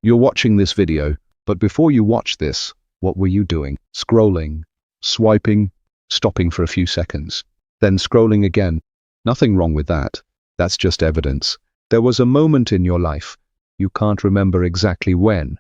You're watching this video, but before you watch this, what were you doing? Scrolling, swiping, stopping for a few seconds, then scrolling again. Nothing wrong with that. That's just evidence. There was a moment in your life, you can't remember exactly when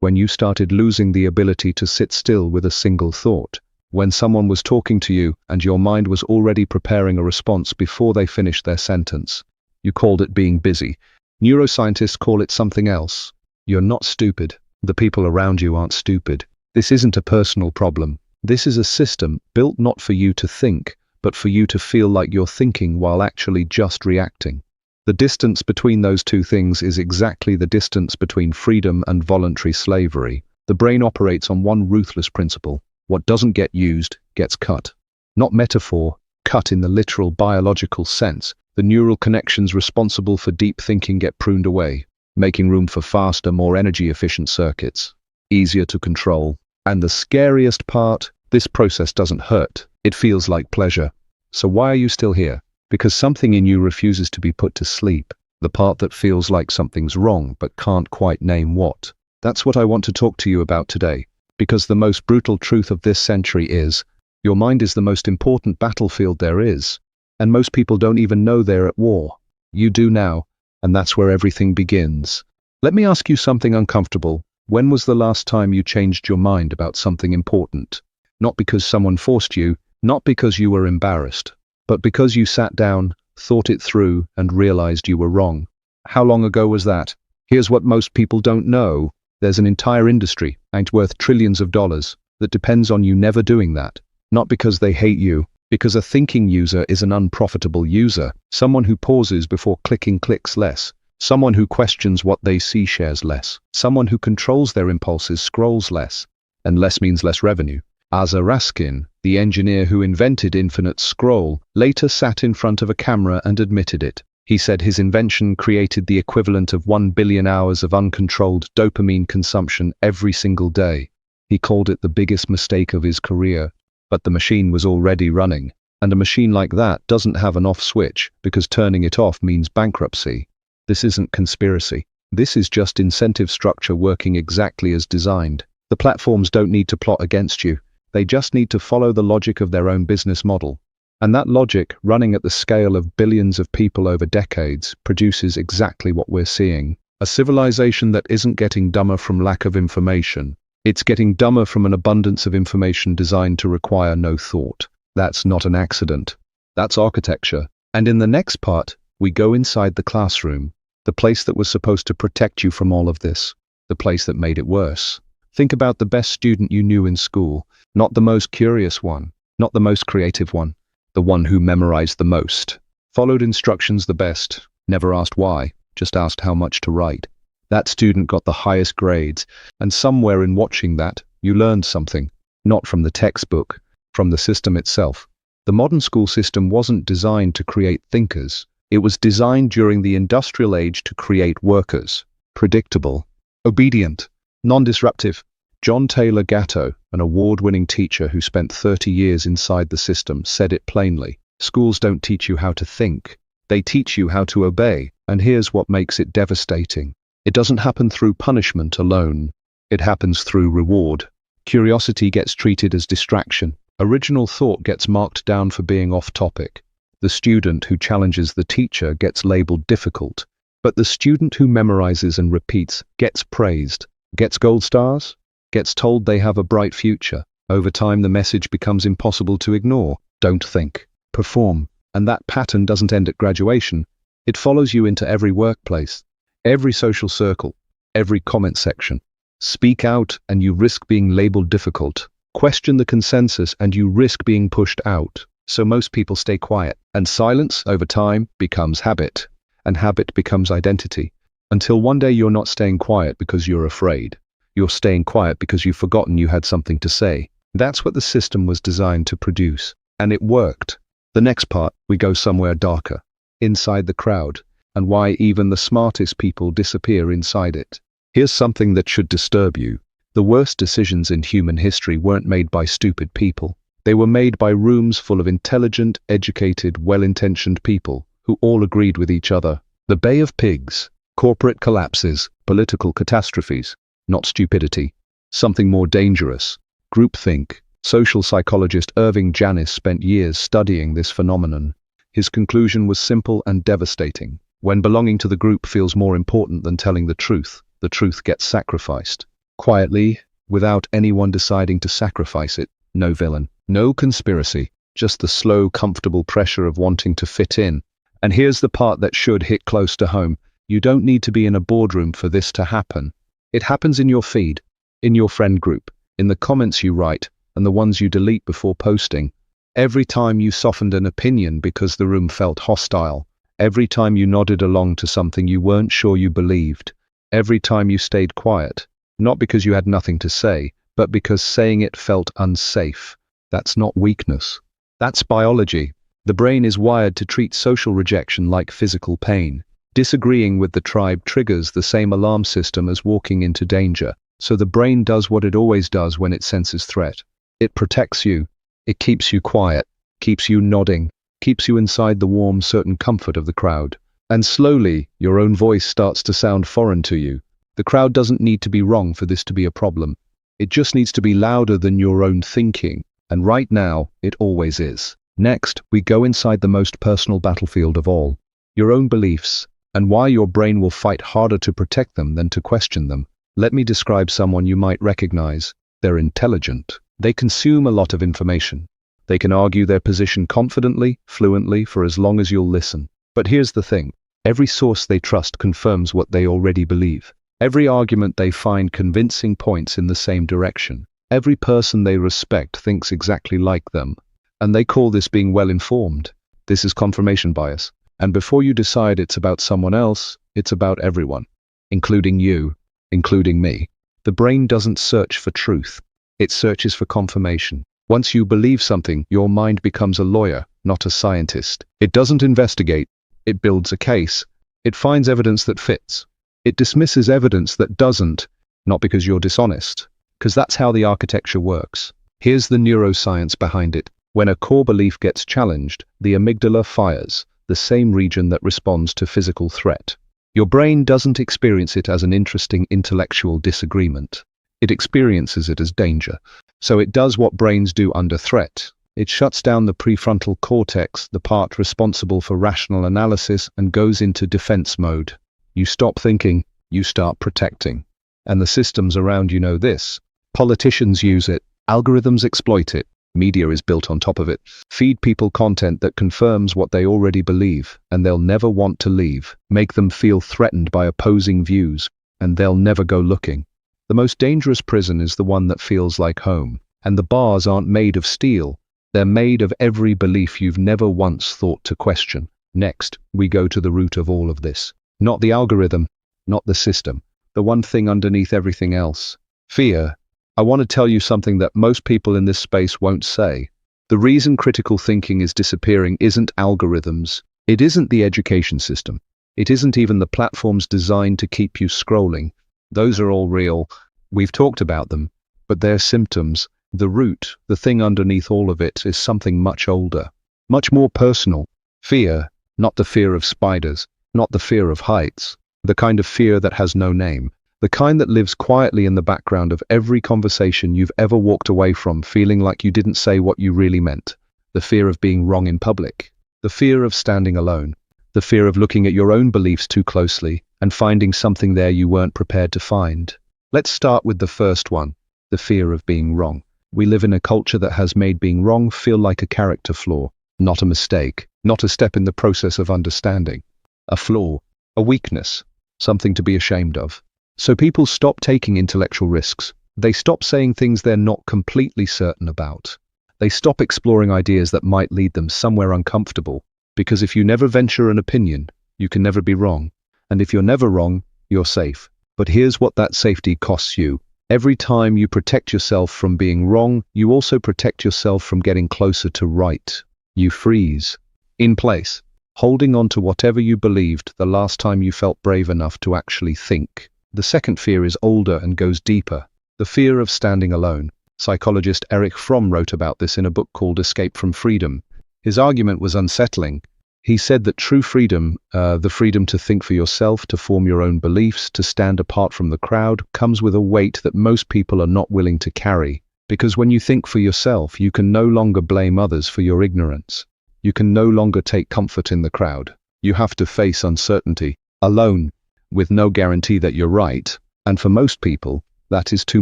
you started losing the ability to sit still with a single thought. When someone was talking to you and your mind was already preparing a response before they finished their sentence. You called it being busy. Neuroscientists call it something else. You're not stupid. The people around you aren't stupid. This isn't a personal problem. This is a system built not for you to think, but for you to feel like you're thinking while actually just reacting. The distance between those two things is exactly the distance between freedom and voluntary slavery. The brain operates on one ruthless principle. What doesn't get used gets cut. Not metaphor, cut in the literal biological sense. The neural connections responsible for deep thinking get pruned away, making room for faster, more energy-efficient circuits, easier to control. And the scariest part, this process doesn't hurt. It feels like pleasure. So why are you still here? Because something in you refuses to be put to sleep. The part that feels like something's wrong but can't quite name what. That's what I want to talk to you about today. Because the most brutal truth of this century is, your mind is the most important battlefield there is. And most people don't even know they're at war. You do now, and that's where everything begins. Let me ask you something uncomfortable. When was the last time you changed your mind about something important? Not because someone forced you, not because you were embarrassed, but because you sat down, thought it through, and realized you were wrong. How long ago was that? Here's what most people don't know. There's an entire industry, ain't worth trillions of dollars, that depends on you never doing that. Not because they hate you, because a thinking user is an unprofitable user, someone who pauses before clicking clicks less, someone who questions what they see shares less, someone who controls their impulses scrolls less, and less means less revenue. Asa Raskin, the engineer who invented infinite scroll, later sat in front of a camera and admitted it. He said his invention created the equivalent of 1 billion hours of uncontrolled dopamine consumption every single day. He called it the biggest mistake of his career. But the machine was already running, and a machine like that doesn't have an off switch because turning it off means bankruptcy. This isn't conspiracy. This is just incentive structure working exactly as designed. The platforms don't need to plot against you. They just need to follow the logic of their own business model. And that logic, running at the scale of billions of people over decades, produces exactly what we're seeing. A civilization that isn't getting dumber from lack of information. It's getting dumber from an abundance of information designed to require no thought. That's not an accident. That's architecture. And in the next part, we go inside the classroom, the place that was supposed to protect you from all of this, the place that made it worse. Think about the best student you knew in school, not the most curious one, not the most creative one, the one who memorized the most, followed instructions the best, never asked why, just asked how much to write. That student got the highest grades, and somewhere in watching that, you learned something, not from the textbook, from the system itself. The modern school system wasn't designed to create thinkers. It was designed during the industrial age to create workers. Predictable, obedient, non-disruptive. John Taylor Gatto, an award-winning teacher who spent 30 years inside the system, said it plainly. Schools don't teach you how to think. They teach you how to obey, and here's what makes it devastating. It doesn't happen through punishment alone. It happens through reward. Curiosity gets treated as distraction. Original thought gets marked down for being off topic. The student who challenges the teacher gets labeled difficult. But the student who memorizes and repeats gets praised, gets gold stars, gets told they have a bright future. Over time, the message becomes impossible to ignore. Don't think, perform. And that pattern doesn't end at graduation. It follows you into every workplace. Every social circle, every comment section. Speak out and you risk being labeled difficult. Question the consensus and you risk being pushed out. So most people stay quiet. And silence, over time, becomes habit. And habit becomes identity. Until one day you're not staying quiet because you're afraid. You're staying quiet because you've forgotten you had something to say. That's what the system was designed to produce. And it worked. The next part, we go somewhere darker. Inside the crowd. And why even the smartest people disappear inside it. Here's something that should disturb you. The worst decisions in human history weren't made by stupid people. They were made by rooms full of intelligent, educated, well-intentioned people who all agreed with each other. The Bay of Pigs, Corporate collapses, political catastrophes, not stupidity. Something more dangerous. Groupthink. Social psychologist Irving Janis spent years studying this phenomenon. His conclusion was simple and devastating. When belonging to the group feels more important than telling the truth gets sacrificed. Quietly, without anyone deciding to sacrifice it. No villain, no conspiracy, just the slow, comfortable pressure of wanting to fit in. And here's the part that should hit close to home. You don't need to be in a boardroom for this to happen. It happens in your feed, in your friend group, in the comments you write, and the ones you delete before posting. Every time you softened an opinion because the room felt hostile. Every time you nodded along to something you weren't sure you believed. Every time you stayed quiet, not because you had nothing to say, but because saying it felt unsafe. That's not weakness. That's biology. The brain is wired to treat social rejection like physical pain. Disagreeing with the tribe triggers the same alarm system as walking into danger. So the brain does what it always does when it senses threat. It protects you. It keeps you quiet, keeps you nodding, keeps you inside the warm, certain comfort of the crowd. And slowly, your own voice starts to sound foreign to you. The crowd doesn't need to be wrong for this to be a problem. It just needs to be louder than your own thinking. And right now, it always is. Next, we go inside the most personal battlefield of all. Your own beliefs, and why your brain will fight harder to protect them than to question them. Let me describe someone you might recognize. They're intelligent. They consume a lot of information. They can argue their position confidently, fluently, for as long as you'll listen. But here's the thing. Every source they trust confirms what they already believe. Every argument they find convincing points in the same direction. Every person they respect thinks exactly like them. And they call this being well-informed. This is confirmation bias. And before you decide it's about someone else, it's about everyone. Including you, including me. The brain doesn't search for truth. It searches for confirmation. Once you believe something, your mind becomes a lawyer, not a scientist. It doesn't investigate. It builds a case. It finds evidence that fits. It dismisses evidence that doesn't, not because you're dishonest, because that's how the architecture works. Here's the neuroscience behind it. When a core belief gets challenged, the amygdala fires, the same region that responds to physical threat. Your brain doesn't experience it as an interesting intellectual disagreement. It experiences it as danger. So it does what brains do under threat. It shuts down the prefrontal cortex, the part responsible for rational analysis, and goes into defense mode. You stop thinking, you start protecting. And the systems around you know this. Politicians use it. Algorithms exploit it. Media is built on top of it. Feed people content that confirms what they already believe, and they'll never want to leave. Make them feel threatened by opposing views, and they'll never go looking. The most dangerous prison is the one that feels like home. And the bars aren't made of steel. They're made of every belief you've never once thought to question. Next, we go to the root of all of this. Not the algorithm, not the system. The one thing underneath everything else. Fear. I want to tell you something that most people in this space won't say. The reason critical thinking is disappearing isn't algorithms. It isn't the education system. It isn't even the platforms designed to keep you scrolling. Those are all real. We've talked about them. But they're symptoms. The root, the thing underneath all of it, is something much older. Much more personal. Fear. Not the fear of spiders. Not the fear of heights. The kind of fear that has no name. The kind that lives quietly in the background of every conversation you've ever walked away from, feeling like you didn't say what you really meant. The fear of being wrong in public. The fear of standing alone. The fear of looking at your own beliefs too closely and finding something there you weren't prepared to find. Let's start with the first one, the fear of being wrong. We live in a culture that has made being wrong feel like a character flaw, not a mistake, not a step in the process of understanding. A flaw, a weakness, something to be ashamed of. So people stop taking intellectual risks. They stop saying things they're not completely certain about. They stop exploring ideas that might lead them somewhere uncomfortable. Because if you never venture an opinion, you can never be wrong. And if you're never wrong, you're safe. But here's what that safety costs you. Every time you protect yourself from being wrong, you also protect yourself from getting closer to right. You freeze. In place. Holding on to whatever you believed the last time you felt brave enough to actually think. The second fear is older and goes deeper. The fear of standing alone. Psychologist Erich Fromm wrote about this in a book called Escape from Freedom. His argument was unsettling. He said that true freedom, the freedom to think for yourself, to form your own beliefs, to stand apart from the crowd, comes with a weight that most people are not willing to carry. Because when you think for yourself, you can no longer blame others for your ignorance. You can no longer take comfort in the crowd. You have to face uncertainty, alone, with no guarantee that you're right. And for most people, that is too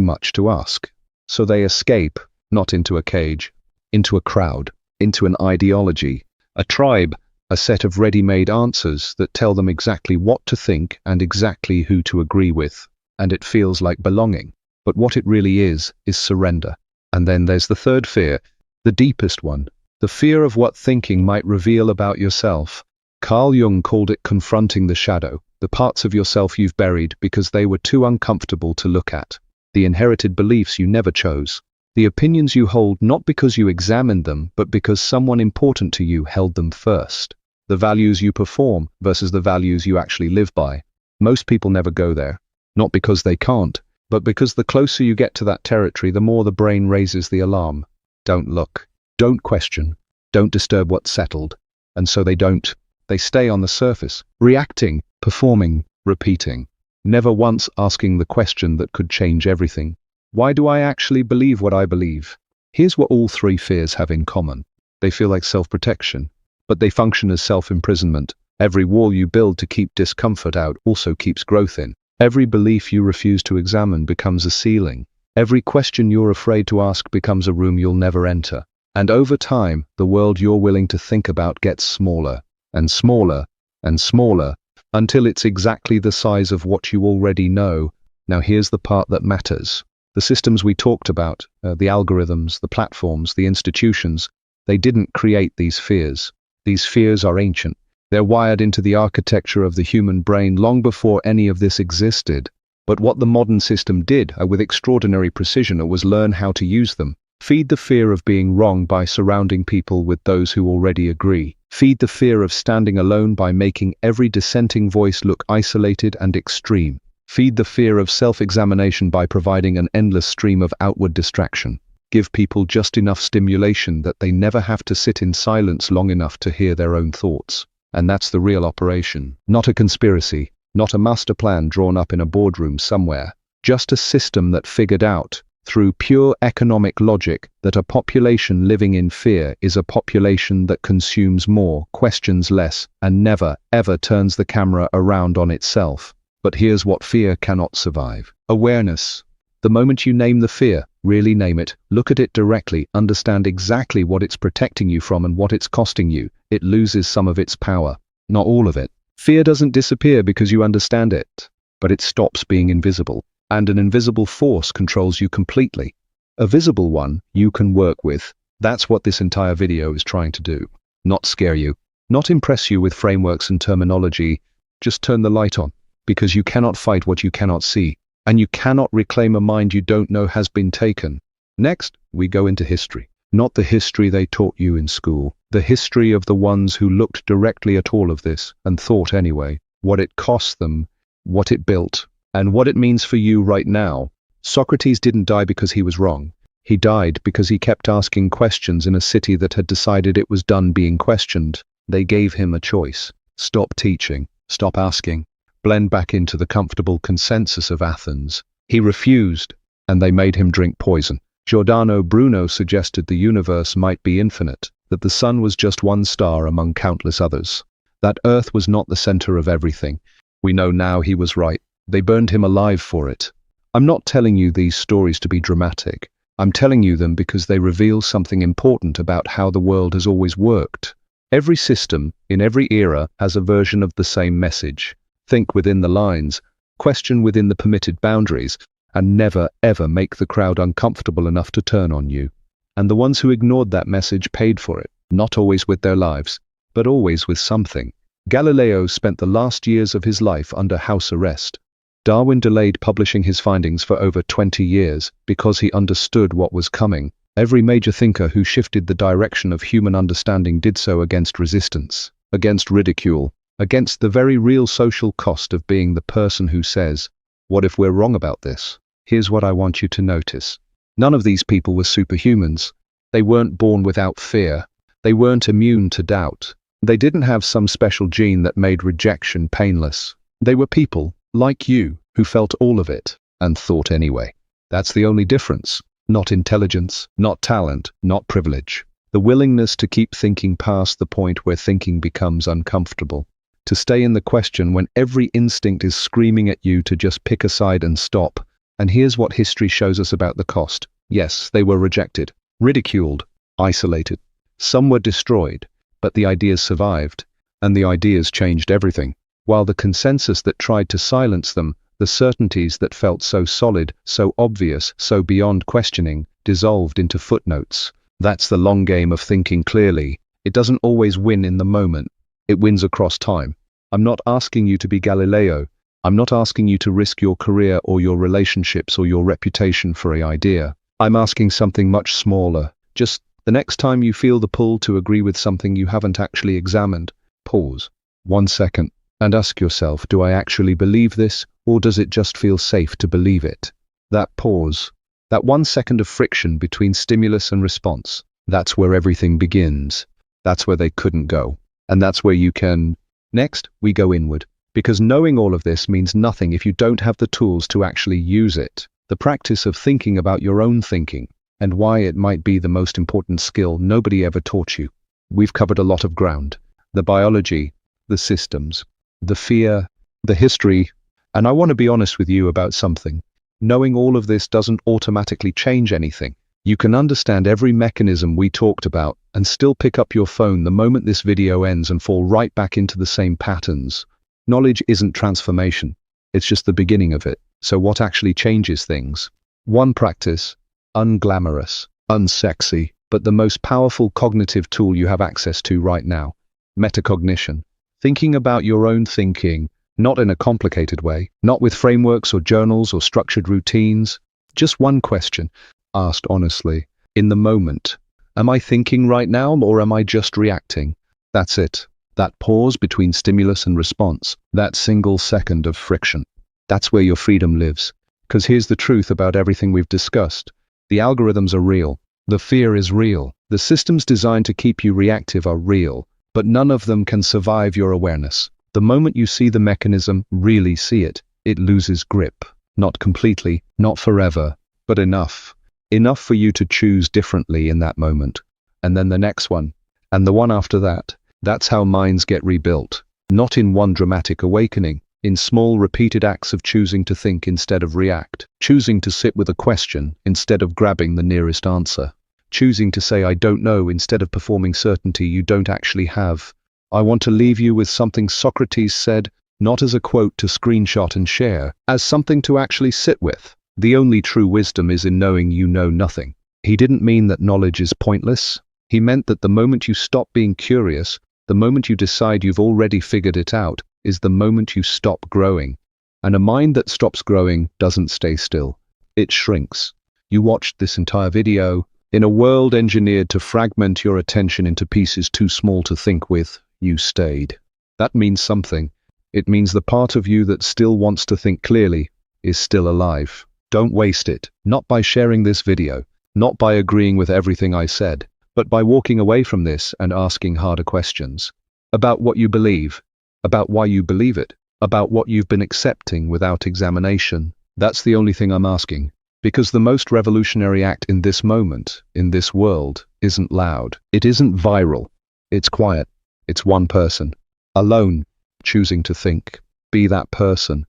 much to ask. So they escape, not into a cage, into a crowd, into an ideology, a tribe, a set of ready-made answers that tell them exactly what to think and exactly who to agree with. And it feels like belonging. But what it really is surrender. And then there's the third fear, the deepest one, the fear of what thinking might reveal about yourself. Carl Jung called it confronting the shadow, the parts of yourself you've buried because they were too uncomfortable to look at, the inherited beliefs you never chose, the opinions you hold not because you examined them, but because someone important to you held them first, the values you perform versus the values you actually live by. Most people never go there, not because they can't, but because the closer you get to that territory, the more the brain raises the alarm. Don't look, don't question, don't disturb what's settled. And so they don't. They stay on the surface, reacting, performing, repeating, never once asking the question that could change everything. Why do I actually believe what I believe? Here's what all three fears have in common. They feel like self-protection, but they function as self-imprisonment. Every wall you build to keep discomfort out also keeps growth in. Every belief you refuse to examine becomes a ceiling. Every question you're afraid to ask becomes a room you'll never enter. And over time, the world you're willing to think about gets smaller, and smaller, and smaller, until it's exactly the size of what you already know. Now here's the part that matters. The systems we talked about, the algorithms, the platforms, the institutions, they didn't create these fears. These fears are ancient. They're wired into the architecture of the human brain long before any of this existed. But what the modern system did, with extraordinary precision, was learn how to use them. Feed the fear of being wrong by surrounding people with those who already agree. Feed the fear of standing alone by making every dissenting voice look isolated and extreme. Feed the fear of self-examination by providing an endless stream of outward distraction. Give people just enough stimulation that they never have to sit in silence long enough to hear their own thoughts. And that's the real operation. Not a conspiracy, not a master plan drawn up in a boardroom somewhere. Just a system that figured out, through pure economic logic, that a population living in fear is a population that consumes more, questions less, and never, ever turns the camera around on itself. But here's what fear cannot survive. Awareness. The moment you name the fear, really name it, look at it directly, understand exactly what it's protecting you from and what it's costing you, it loses some of its power. Not all of it. Fear doesn't disappear because you understand it, but it stops being invisible. And an invisible force controls you completely. A visible one you can work with. That's what this entire video is trying to do. Not scare you. Not impress you with frameworks and terminology. Just turn the light on. Because you cannot fight what you cannot see. And you cannot reclaim a mind you don't know has been taken. Next, we go into history. Not the history they taught you in school. The history of the ones who looked directly at all of this and thought anyway. What it cost them, what it built, and what it means for you right now. Socrates didn't die because he was wrong. He died because he kept asking questions in a city that had decided it was done being questioned. They gave him a choice. Stop teaching. Stop asking. Blend back into the comfortable consensus of Athens. He refused, and they made him drink poison. Giordano Bruno suggested the universe might be infinite, that the sun was just one star among countless others, that Earth was not the center of everything. We know now he was right. They burned him alive for it. I'm not telling you these stories to be dramatic. I'm telling you them because they reveal something important about how the world has always worked. Every system, in every era, has a version of the same message. Think within the lines, question within the permitted boundaries, and never, ever make the crowd uncomfortable enough to turn on you. And the ones who ignored that message paid for it, not always with their lives, but always with something. Galileo spent the last years of his life under house arrest. Darwin delayed publishing his findings for over 20 years because he understood what was coming. Every major thinker who shifted the direction of human understanding did so against resistance, against ridicule, against the very real social cost of being the person who says, "What if we're wrong about this?" Here's what I want you to notice. None of these people were superhumans. They weren't born without fear. They weren't immune to doubt. They didn't have some special gene that made rejection painless. They were people, like you, who felt all of it, and thought anyway. That's the only difference. Not intelligence, not talent, not privilege. The willingness to keep thinking past the point where thinking becomes uncomfortable. To stay in the question when every instinct is screaming at you to just pick a side and stop. And here's what history shows us about the cost. Yes, they were rejected, ridiculed, isolated. Some were destroyed, but the ideas survived, and the ideas changed everything. While the consensus that tried to silence them, the certainties that felt so solid, so obvious, so beyond questioning, dissolved into footnotes. That's the long game of thinking clearly. It doesn't always win in the moment. It wins across time. I'm not asking you to be Galileo. I'm not asking you to risk your career or your relationships or your reputation for an idea. I'm asking something much smaller. Just the next time you feel the pull to agree with something you haven't actually examined, pause 1 second and ask yourself, do I actually believe this, or does it just feel safe to believe it? That pause, that 1 second of friction between stimulus and response, that's where everything begins. That's where they couldn't go. And that's where you can. Next, we go inward. Because knowing all of this means nothing if you don't have the tools to actually use it. The practice of thinking about your own thinking, and why it might be the most important skill nobody ever taught you. We've covered a lot of ground. The biology, the systems, the fear, the history, and I want to be honest with you about something. Knowing all of this doesn't automatically change anything. You can understand every mechanism we talked about and still pick up your phone the moment this video ends and fall right back into the same patterns. Knowledge isn't transformation. It's just the beginning of it. So what actually changes things? One practice, unglamorous, unsexy, but the most powerful cognitive tool you have access to right now. Metacognition. Thinking about your own thinking, not in a complicated way, not with frameworks or journals or structured routines. Just one question, asked honestly, in the moment. Am I thinking right now, or am I just reacting? That's it. That pause between stimulus and response, that single second of friction. That's where your freedom lives. Because here's the truth about everything we've discussed. The algorithms are real. The fear is real. The systems designed to keep you reactive are real. But none of them can survive your awareness. The moment you see the mechanism, really see it, it loses grip. Not completely, not forever, but enough. Enough for you to choose differently in that moment. And then the next one. And the one after that. That's how minds get rebuilt. Not in one dramatic awakening. In small repeated acts of choosing to think instead of react. Choosing to sit with a question instead of grabbing the nearest answer. Choosing to say I don't know instead of performing certainty you don't actually have. I want to leave you with something Socrates said, not as a quote to screenshot and share, as something to actually sit with. The only true wisdom is in knowing you know nothing. He didn't mean that knowledge is pointless. He meant that the moment you stop being curious, the moment you decide you've already figured it out, is the moment you stop growing. And a mind that stops growing doesn't stay still. It shrinks. You watched this entire video. In a world engineered to fragment your attention into pieces too small to think with, you stayed. That means something. It means the part of you that still wants to think clearly is still alive. Don't waste it, not by sharing this video, not by agreeing with everything I said, but by walking away from this and asking harder questions. About what you believe, about why you believe it, about what you've been accepting without examination. That's the only thing I'm asking. Because the most revolutionary act in this moment, in this world, isn't loud. It isn't viral. It's quiet. It's one person. Alone. Choosing to think. Be that person.